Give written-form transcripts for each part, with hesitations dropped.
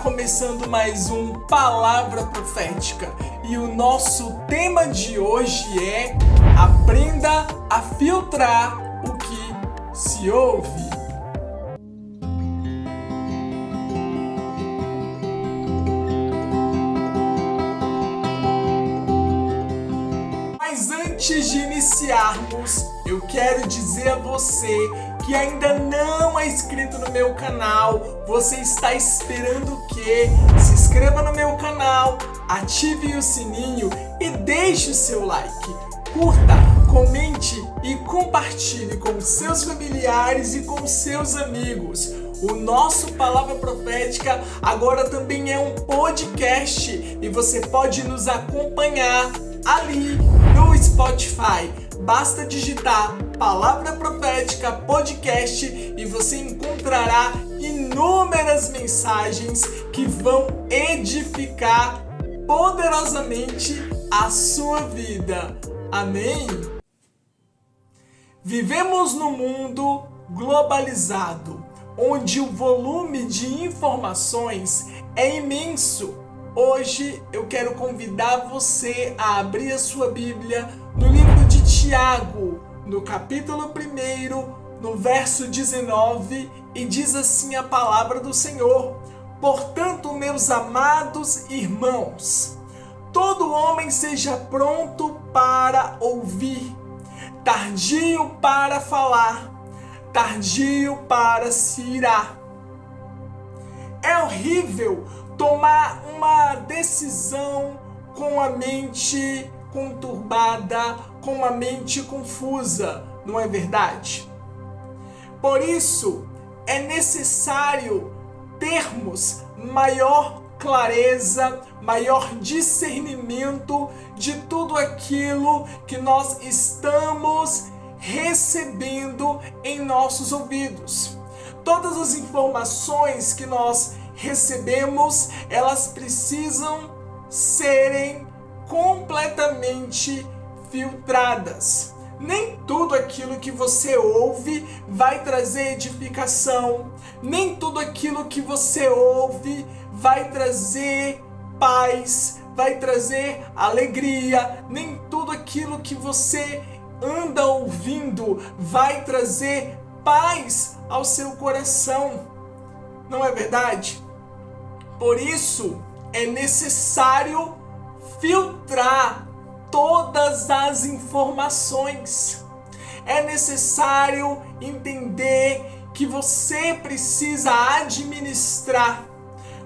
começando mais um Palavra Profética e o nosso tema de hoje é Aprenda a filtrar o que se ouve. Mas antes de iniciarmos, eu quero dizer a você que ainda não é inscrito no meu canal, você está esperando o quê? Se inscreva no meu canal, ative o sininho e deixe o seu like. Curta, comente e compartilhe com seus familiares e com seus amigos. O nosso Palavra Profética agora também é um podcast e você pode nos acompanhar ali no Spotify. Basta digitar Palavra Profética Podcast e você encontrará inúmeras mensagens que vão edificar poderosamente a sua vida. Amém? Vivemos num mundo globalizado, onde o volume de informações é imenso. Hoje eu quero convidar você a abrir a sua Bíblia no livro de Tiago, no capítulo 1, no verso 19, e diz assim a palavra do Senhor: Portanto, meus amados irmãos, todo homem seja pronto para ouvir, tardio para falar, tardio para se irar. É horrível tomar uma decisão com a mente conturbada, com a mente confusa, não é verdade? Por isso, é necessário termos maior clareza, maior discernimento de tudo aquilo que nós estamos recebendo em nossos ouvidos. Todas as informações que nós recebemos, elas precisam serem completamente filtradas. Nem tudo aquilo que você ouve vai trazer edificação, nem tudo aquilo que você ouve vai trazer paz, vai trazer alegria, nem tudo aquilo que você anda ouvindo vai trazer paz ao seu coração. Não é verdade? Por isso é necessário filtrar todas as informações. É necessário entender que você precisa administrar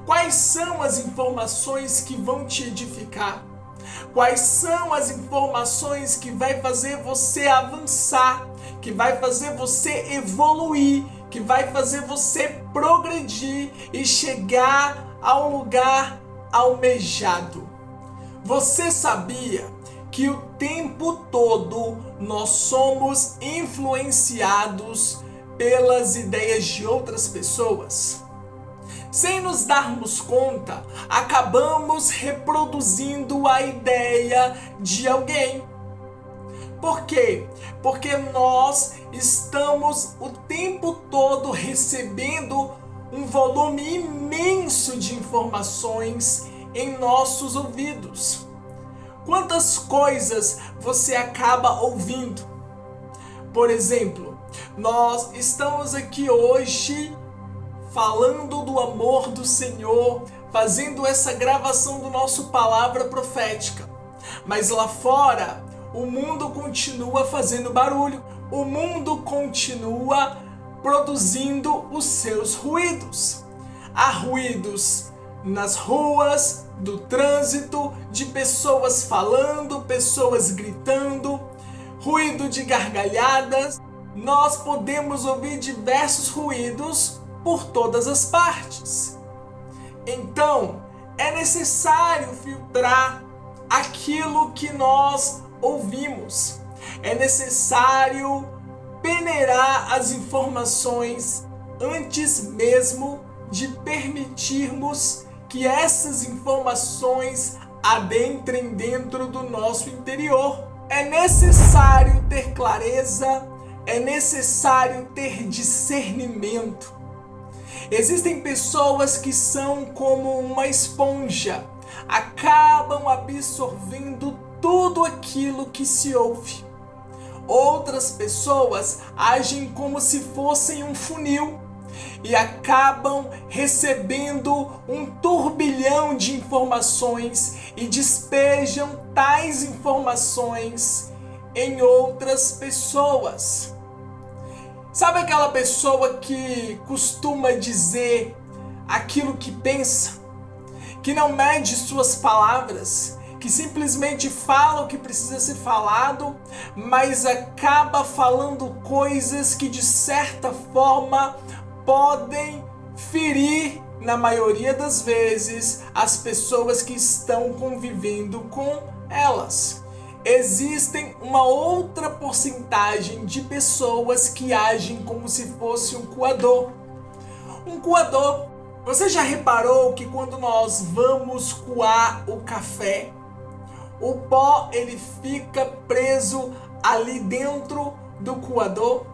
quais são as informações que vão te edificar, quais são as informações que vai fazer você avançar, que vai fazer você evoluir, que vai fazer você progredir e chegar ao lugar almejado. Você sabia que o tempo todo nós somos influenciados pelas ideias de outras pessoas? Sem nos darmos conta, acabamos reproduzindo a ideia de alguém. Por quê? Porque nós estamos o tempo todo recebendo um volume imenso de informações em nossos ouvidos. Quantas coisas você acaba ouvindo? Por exemplo, nós estamos aqui hoje falando do amor do Senhor, fazendo essa gravação do nosso Palavra Profética. Mas lá fora, o mundo continua fazendo barulho, o mundo continua produzindo os seus ruídos. Há ruídos nas ruas, do trânsito, de pessoas falando, pessoas gritando, ruído de gargalhadas. Nós podemos ouvir diversos ruídos por todas as partes. Então, é necessário filtrar aquilo que nós ouvimos. É necessário peneirar as informações antes mesmo de permitirmos que essas informações adentrem dentro do nosso interior. É necessário ter clareza, é necessário ter discernimento. Existem pessoas que são como uma esponja, acabam absorvendo tudo aquilo que se ouve. Outras pessoas agem como se fossem um funil e acabam recebendo um turbilhão de informações e despejam tais informações em outras pessoas. Sabe aquela pessoa que costuma dizer aquilo que pensa, que não mede suas palavras, que simplesmente fala o que precisa ser falado, mas acaba falando coisas que de certa forma podem ferir, na maioria das vezes, as pessoas que estão convivendo com elas? Existem uma outra porcentagem de pessoas que agem como se fosse um coador. Um coador. Você já reparou que quando nós vamos coar o café, o pó ele fica preso ali dentro do coador?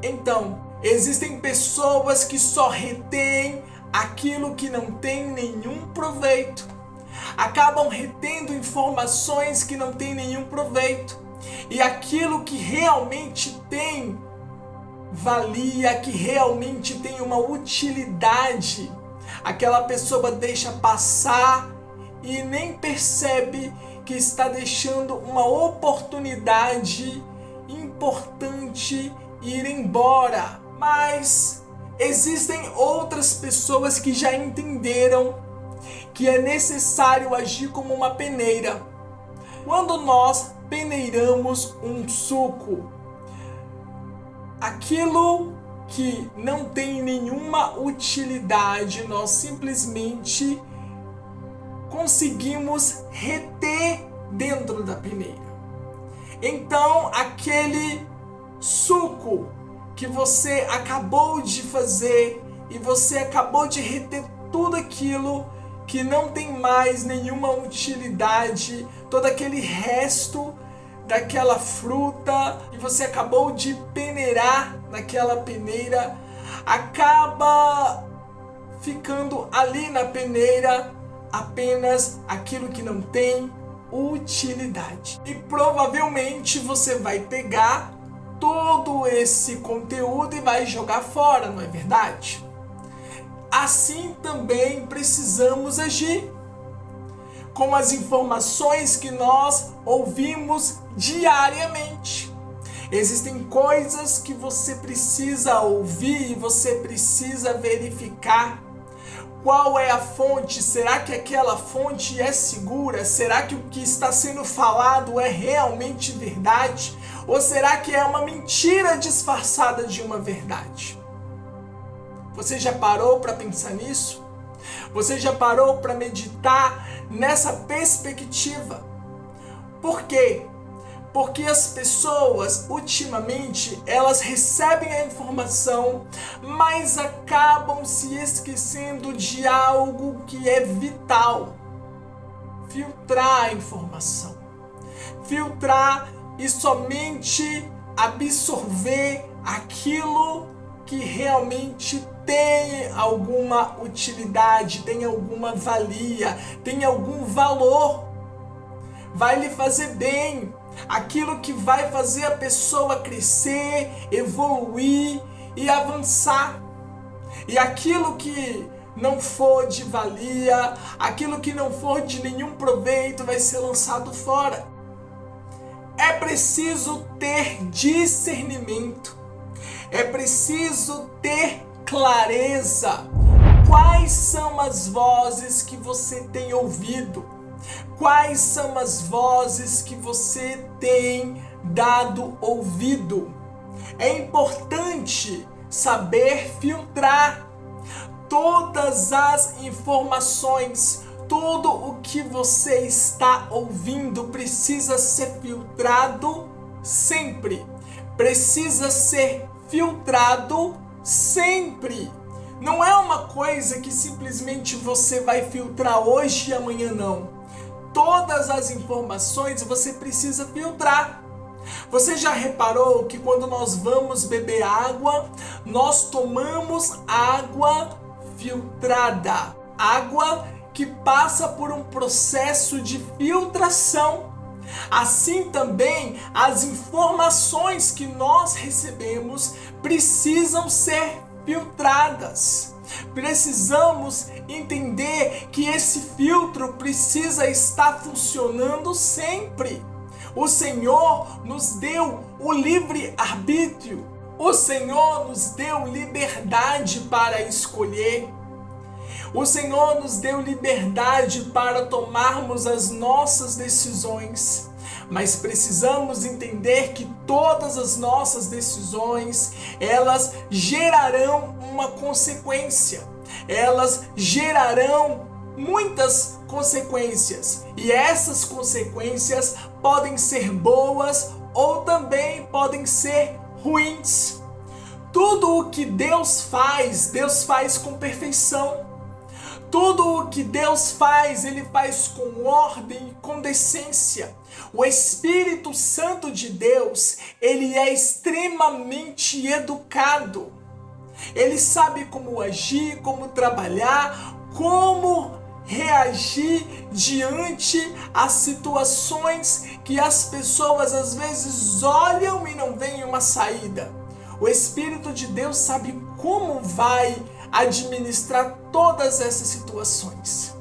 Então, existem pessoas que só retêm aquilo que não tem nenhum proveito. Acabam retendo informações que não tem nenhum proveito. E aquilo que realmente tem valia, que realmente tem uma utilidade, aquela pessoa deixa passar e nem percebe que está deixando uma oportunidade importante ir embora. Mas existem outras pessoas que já entenderam que é necessário agir como uma peneira. Quando nós peneiramos um suco, aquilo que não tem nenhuma utilidade, nós simplesmente conseguimos reter dentro da peneira. Então, aquele suco que você acabou de fazer e você acabou de reter tudo aquilo que não tem mais nenhuma utilidade, todo aquele resto daquela fruta que você acabou de peneirar naquela peneira, acaba ficando ali na peneira apenas aquilo que não tem utilidade. E provavelmente você vai pegar todo esse conteúdo e vai jogar fora, não é verdade? Assim também precisamos agir com as informações que nós ouvimos diariamente. Existem coisas que você precisa ouvir e você precisa verificar qual é a fonte. Será que aquela fonte é segura? Será que o que está sendo falado é realmente verdade? Ou será que é uma mentira disfarçada de uma verdade? Você já parou para pensar nisso? Você já parou para meditar nessa perspectiva? Por quê? Porque as pessoas, ultimamente, elas recebem a informação, mas acabam se esquecendo de algo que é vital. Filtrar a informação. Filtrar e somente absorver aquilo que realmente tem alguma utilidade, tem alguma valia, tem algum valor, vai lhe fazer bem, aquilo que vai fazer a pessoa crescer, evoluir e avançar. E aquilo que não for de valia, aquilo que não for de nenhum proveito, vai ser lançado fora. É preciso ter discernimento, é preciso ter clareza. Quais são as vozes que você tem ouvido? Quais são as vozes que você tem dado ouvido? É importante saber filtrar todas as informações. Tudo o que você está ouvindo precisa ser filtrado sempre. Precisa ser filtrado sempre. Não é uma coisa que simplesmente você vai filtrar hoje e amanhã não. Todas as informações você precisa filtrar. Você já reparou que quando nós vamos beber água, nós tomamos água filtrada. Água que passa por um processo de filtração. Assim também, as informações que nós recebemos precisam ser filtradas. Precisamos entender que esse filtro precisa estar funcionando sempre. O Senhor nos deu o livre-arbítrio. O Senhor nos deu liberdade para escolher. O Senhor nos deu liberdade para tomarmos as nossas decisões. Mas precisamos entender que todas as nossas decisões, elas gerarão uma consequência. Elas gerarão muitas consequências. E essas consequências podem ser boas ou também podem ser ruins. Tudo o que Deus faz com perfeição. Tudo o que Deus faz, Ele faz com ordem e com decência. O Espírito Santo de Deus, Ele é extremamente educado. Ele sabe como agir, como trabalhar, como reagir diante as situações que as pessoas às vezes olham e não veem uma saída. O Espírito de Deus sabe como vai administrar todas essas situações.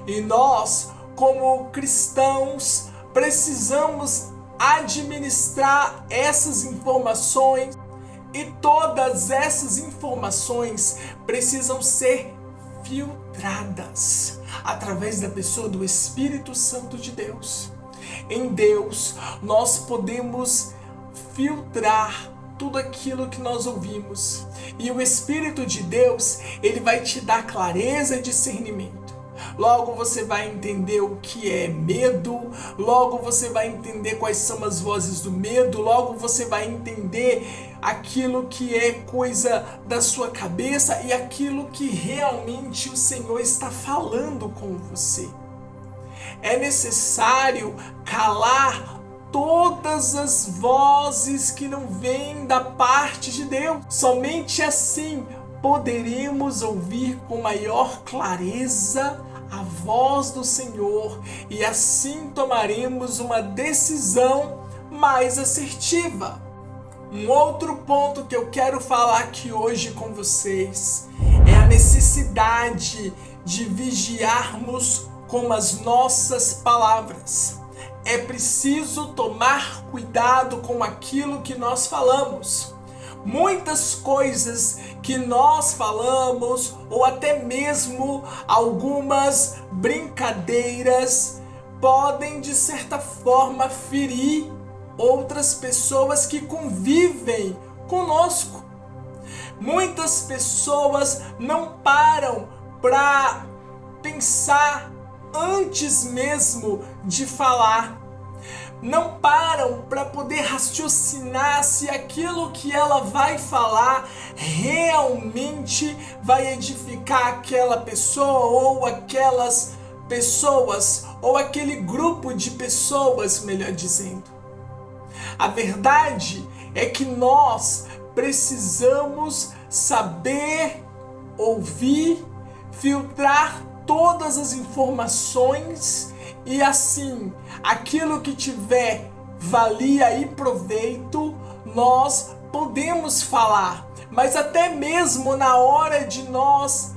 E nós, como cristãos, precisamos administrar essas informações, e todas essas informações precisam ser filtradas através da pessoa do Espírito Santo de Deus. Em Deus, nós podemos filtrar tudo aquilo que nós ouvimos. E o Espírito de Deus, Ele vai te dar clareza e discernimento. Logo você vai entender o que é medo, logo você vai entender quais são as vozes do medo, logo você vai entender aquilo que é coisa da sua cabeça e aquilo que realmente o Senhor está falando com você. É necessário calar todas as vozes que não vêm da parte de Deus. Somente assim poderemos ouvir com maior clareza a voz do Senhor e assim tomaremos uma decisão mais assertiva. Um outro ponto que eu quero falar aqui hoje com vocês é a necessidade de vigiarmos com as nossas palavras. É preciso tomar cuidado com aquilo que nós falamos. Muitas coisas que nós falamos, ou até mesmo algumas brincadeiras, podem de certa forma ferir outras pessoas que convivem conosco. Muitas pessoas não param para pensar antes mesmo de falar. Não param para poder raciocinar se aquilo que ela vai falar realmente vai edificar aquela pessoa ou aquelas pessoas ou aquele grupo de pessoas, melhor dizendo. A verdade é que nós precisamos saber ouvir, filtrar todas as informações e assim, aquilo que tiver valia e proveito, nós podemos falar. Mas até mesmo na hora de nós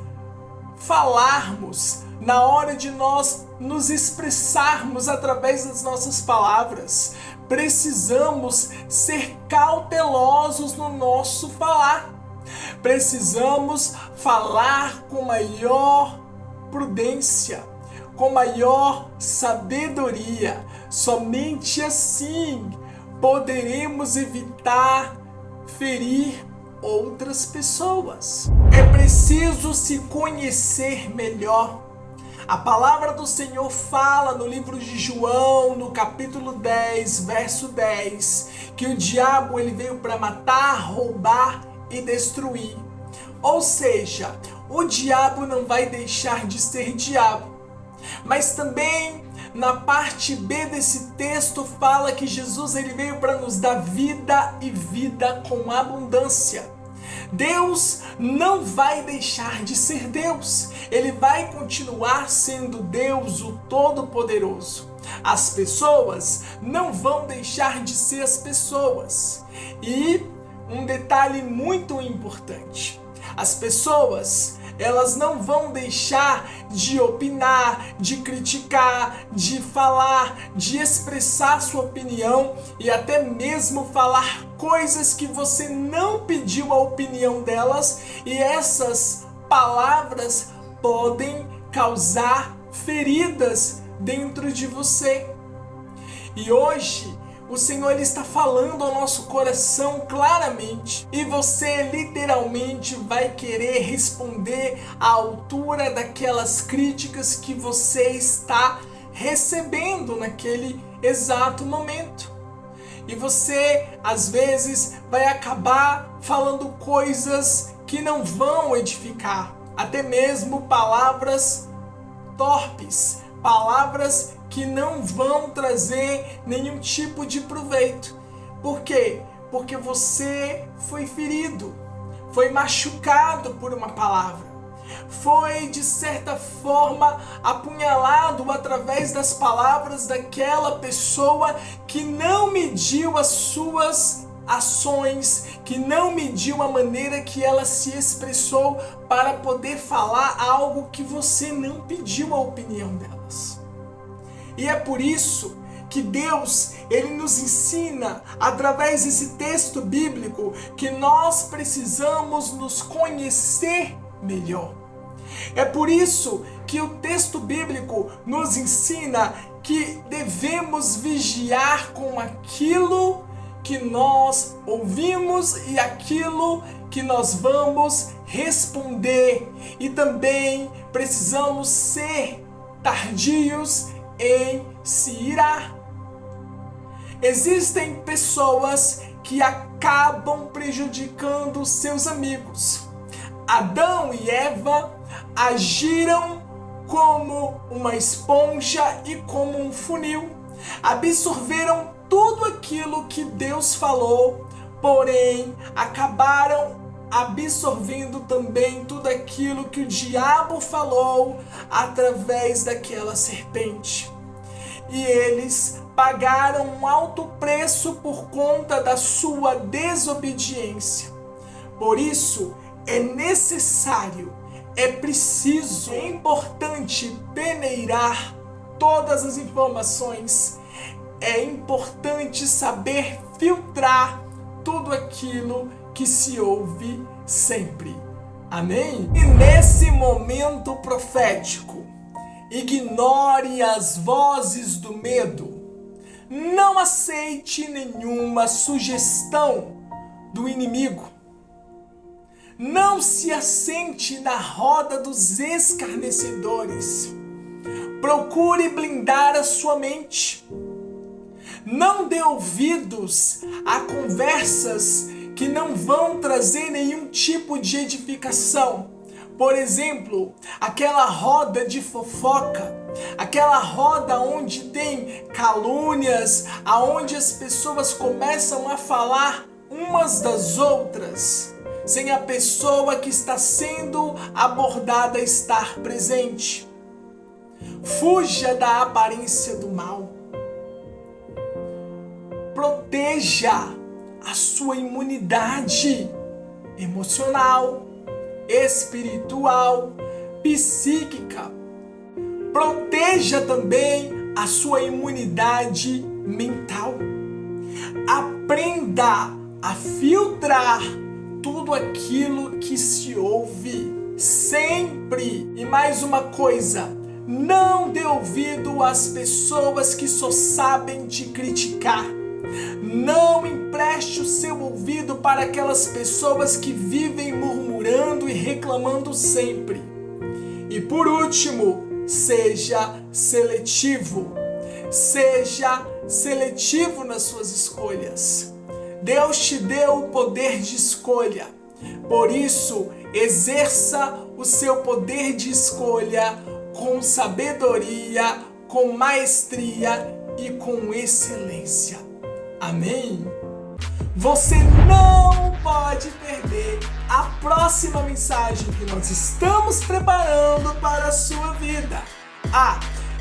falarmos, na hora de nós nos expressarmos através das nossas palavras, precisamos ser cautelosos no nosso falar. Precisamos falar com maior prudência, com maior sabedoria. Somente assim poderemos evitar ferir outras pessoas. É preciso se conhecer melhor. A palavra do Senhor fala no livro de João, no capítulo 10, verso 10, que o diabo ele veio para matar, roubar e destruir. Ou seja, o diabo não vai deixar de ser diabo. Mas também na parte B desse texto fala que Jesus ele veio para nos dar vida e vida com abundância. Deus não vai deixar de ser Deus. Ele vai continuar sendo Deus, o Todo-Poderoso. As pessoas não vão deixar de ser as pessoas. E um detalhe muito importante: as pessoas, elas não vão deixar de opinar, de criticar, de falar, de expressar sua opinião e até mesmo falar coisas que você não pediu a opinião delas, e essas palavras podem causar feridas dentro de você. E hoje o Senhor, Ele está falando ao nosso coração claramente, e você literalmente vai querer responder à altura daquelas críticas que você está recebendo naquele exato momento. E você, às vezes, vai acabar falando coisas que não vão edificar, até mesmo palavras torpes, palavras que não vão trazer nenhum tipo de proveito. Por quê? Porque você foi ferido, foi machucado por uma palavra, foi de certa forma apunhalado através das palavras daquela pessoa que não mediu as suas ações, que não mediu a maneira que ela se expressou para poder falar algo que você não pediu a opinião delas. E é por isso que Deus, Ele nos ensina, através desse texto bíblico, que nós precisamos nos conhecer melhor. É por isso que o texto bíblico nos ensina que devemos vigiar com aquilo que nós ouvimos e aquilo que nós vamos responder. E também precisamos ser tardios em se irar. Existem pessoas que acabam prejudicando seus amigos. Adão e Eva agiram como uma esponja e como um funil. Absorveram tudo aquilo que Deus falou, porém acabaram absorvendo também tudo aquilo que o diabo falou através daquela serpente. E eles pagaram um alto preço por conta da sua desobediência. Por isso, é necessário, é preciso, é importante peneirar todas as informações. É importante saber filtrar tudo aquilo que se ouve sempre. Amém? E nesse momento profético, ignore as vozes do medo. Não aceite nenhuma sugestão do inimigo. Não se assente na roda dos escarnecedores. Procure blindar a sua mente. Não dê ouvidos a conversas que não vão trazer nenhum tipo de edificação. Por exemplo, aquela roda de fofoca, aquela roda onde tem calúnias, aonde as pessoas começam a falar umas das outras, sem a pessoa que está sendo abordada estar presente. Fuja da aparência do mal. Proteja a sua imunidade emocional, espiritual, psíquica. Proteja também a sua imunidade mental. Aprenda a filtrar tudo aquilo que se ouve sempre. E mais uma coisa, não dê ouvido às pessoas que só sabem te criticar. Não empreste o seu ouvido para aquelas pessoas que vivem murmurando e reclamando sempre. E por último, seja seletivo. Seja seletivo nas suas escolhas. Deus te deu o poder de escolha. Por isso, exerça o seu poder de escolha com sabedoria, com maestria e com excelência. Amém? você não pode perder a próxima mensagem que nós estamos preparando para a sua vida.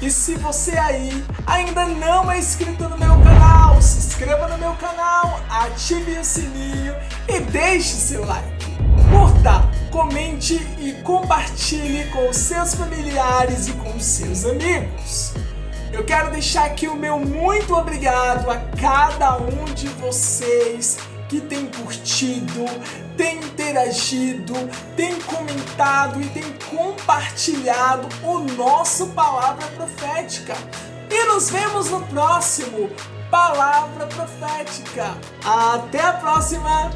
E se você aí ainda não é inscrito no meu canal, se inscreva no meu canal, ative o sininho e deixe seu like. Curta, comente e compartilhe com os seus familiares e com os seus amigos. Eu quero deixar aqui o meu muito obrigado a cada um de vocês que tem curtido, tem interagido, tem comentado e tem compartilhado o nosso Palavra Profética. E nos vemos no próximo Palavra Profética. Até a próxima!